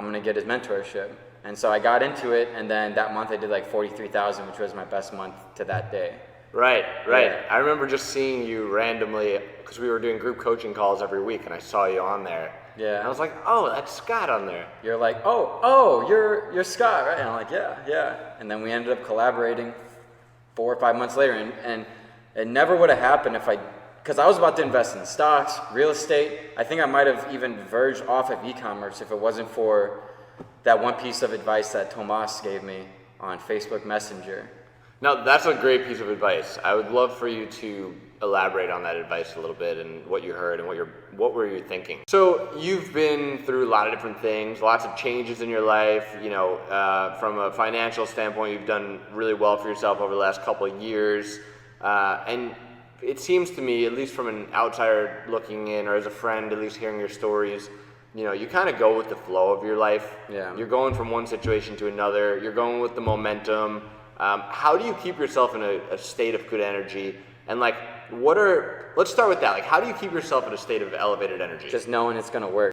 I'm gonna get his mentorship. And so I got into it, and then that month I did like 43,000, which was my best month to that day. Right. Yeah. I remember just seeing you randomly, because we were doing group coaching calls every week, and I saw you on there. Yeah. And I was like, oh, that's Scott on there. You're like, oh, you're Scott, right? And I'm like, yeah. And then we ended up collaborating 4 or 5 months later, and it never would have happened because I was about to invest in stocks, real estate. I think I might have even verged off of e-commerce if it wasn't for that one piece of advice that Tomas gave me on Facebook Messenger. Now, that's a great piece of advice. I would love for you to elaborate on that advice a little bit and what you heard and what were you thinking. So you've been through a lot of different things, lots of changes in your life. From a financial standpoint, you've done really well for yourself over the last couple of years. And it seems to me, at least from an outsider looking in, or as a friend, at least hearing your stories, you kind of go with the flow of your life. Yeah. You're going from one situation to another. You're going with the momentum. How do you keep yourself in a state of good energy? And let's start with that. How do you keep yourself in a state of elevated energy? Just knowing it's gonna work.